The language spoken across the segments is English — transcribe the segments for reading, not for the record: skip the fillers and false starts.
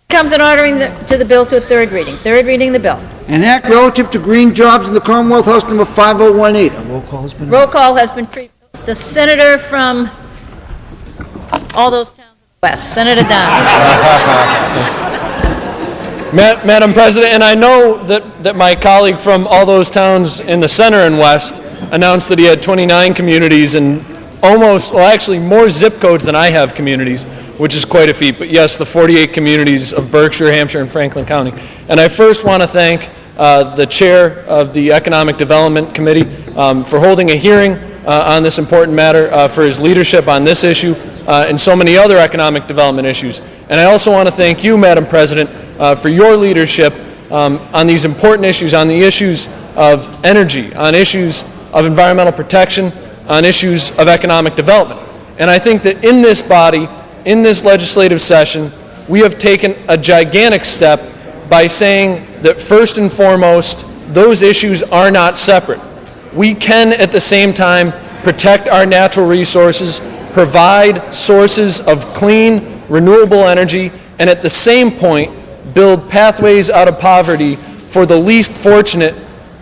Comes in ordering to the bill to a third reading. Third reading the bill. An act relative to green jobs in the Commonwealth House number 5018. A roll call has been... Roll call has been the senator from all those towns west, Senator Downey. Madam President, and I know that my colleague from all those towns in the center and west announced that he had 29 communities and actually more zip codes than I have communities, which is quite a feat. But yes, the 48 communities of Berkshire, Hampshire, and Franklin County. And I first want to thank the chair of the Economic Development Committee for holding a hearing on this important matter, for his leadership on this issue and so many other economic development issues. And I also want to thank you, Madam President, for your leadership on these important issues, on the issues of energy, on issues of environmental protection, on issues of economic development. And I think that in this body, in this legislative session, we have taken a gigantic step by saying that first and foremost, those issues are not separate. We can at the same time protect our natural resources, provide sources of clean, renewable energy, and at the same point, build pathways out of poverty for the least fortunate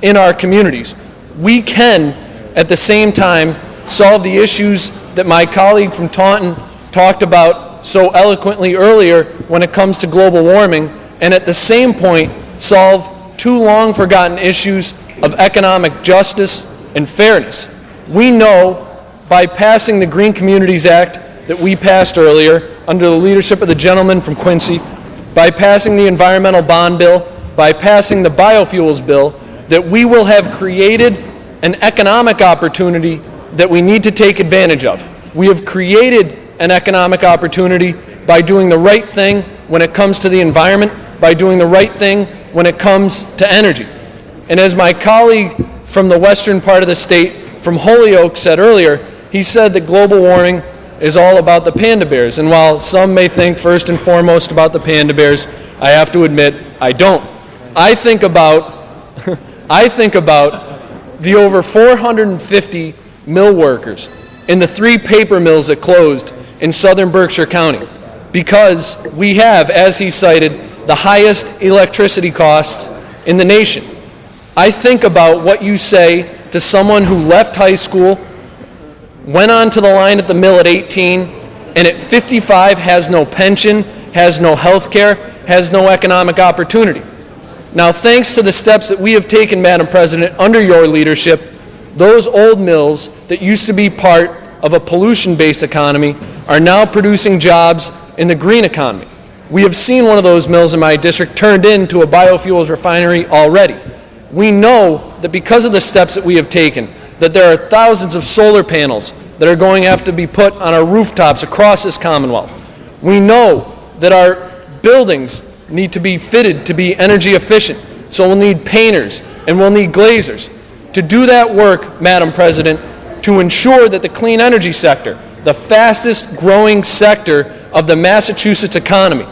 in our communities. We can, at the same time, solve the issues that my colleague from Taunton talked about so eloquently earlier when it comes to global warming, and at the same point, solve two long forgotten issues of economic justice and fairness. We know by passing the Green Communities Act that we passed earlier under the leadership of the gentleman from Quincy, by passing the Environmental Bond Bill, by passing the Biofuels Bill, that we will have created an economic opportunity that we need to take advantage of. We have created an economic opportunity by doing the right thing when it comes to the environment, by doing the right thing when it comes to energy. And as my colleague from the western part of the state, from Holyoke, said earlier, he said that global warming is all about the panda bears. And while some may think first and foremost about the panda bears, I have to admit, I don't. I think about the over 450 mill workers in the 3 paper mills that closed in southern Berkshire County, because we have, as he cited, the highest electricity costs in the nation. I think about what you say to someone who left high school, went onto the line at the mill at 18, and at 55 has no pension, has no health care, has no economic opportunity. Now, thanks to the steps that we have taken, Madam President, under your leadership, those old mills that used to be part of a pollution-based economy are now producing jobs in the green economy. We have seen one of those mills in my district turned into a biofuels refinery already. We know that because of the steps that we have taken, that there are thousands of solar panels that are going to have to be put on our rooftops across this Commonwealth. We know that our buildings need to be fitted to be energy efficient, so we'll need painters and we'll need glazers. To do that work, Madam President, to ensure that the clean energy sector, the fastest growing sector of the Massachusetts economy,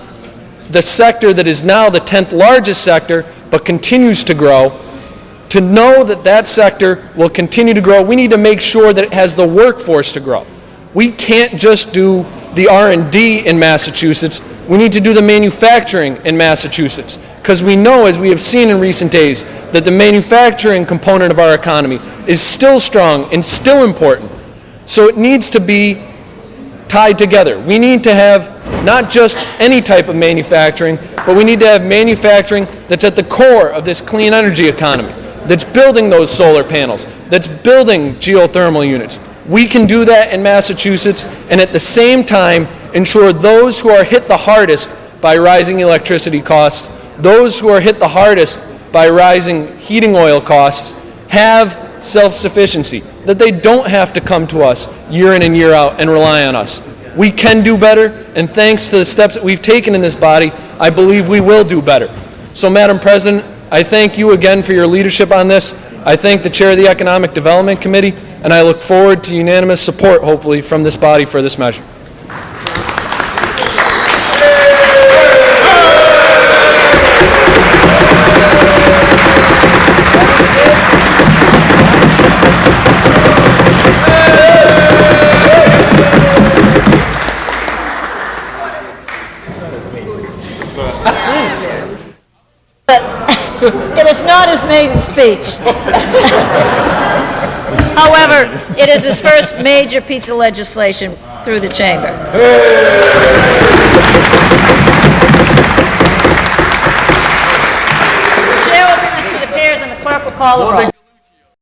the sector that is now the 10th largest sector but continues to grow, to know that that sector will continue to grow, we need to make sure that it has the workforce to grow. We can't just do the R&D in Massachusetts, we need to do the manufacturing in Massachusetts, because we know, as we have seen in recent days, that the manufacturing component of our economy is still strong and still important. So it needs to be tied together. We need to have not just any type of manufacturing, but we need to have manufacturing that's at the core of this clean energy economy, that's building those solar panels, that's building geothermal units. We can do that in Massachusetts, and at the same time ensure those who are hit the hardest by rising electricity costs, those who are hit the hardest by rising heating oil costs, have self-sufficiency, that they don't have to come to us year in and year out and rely on us. We can do better, and thanks to the steps that we've taken in this body, I believe we will do better. So, Madam President, I thank you again for your leadership on this. I thank the chair of the Economic Development Committee, and I look forward to unanimous support, hopefully, from this body for this measure. But it is not his maiden speech. However, it is his first major piece of legislation through the chamber. The chair will bring us to the pairs and the clerk will call the roll.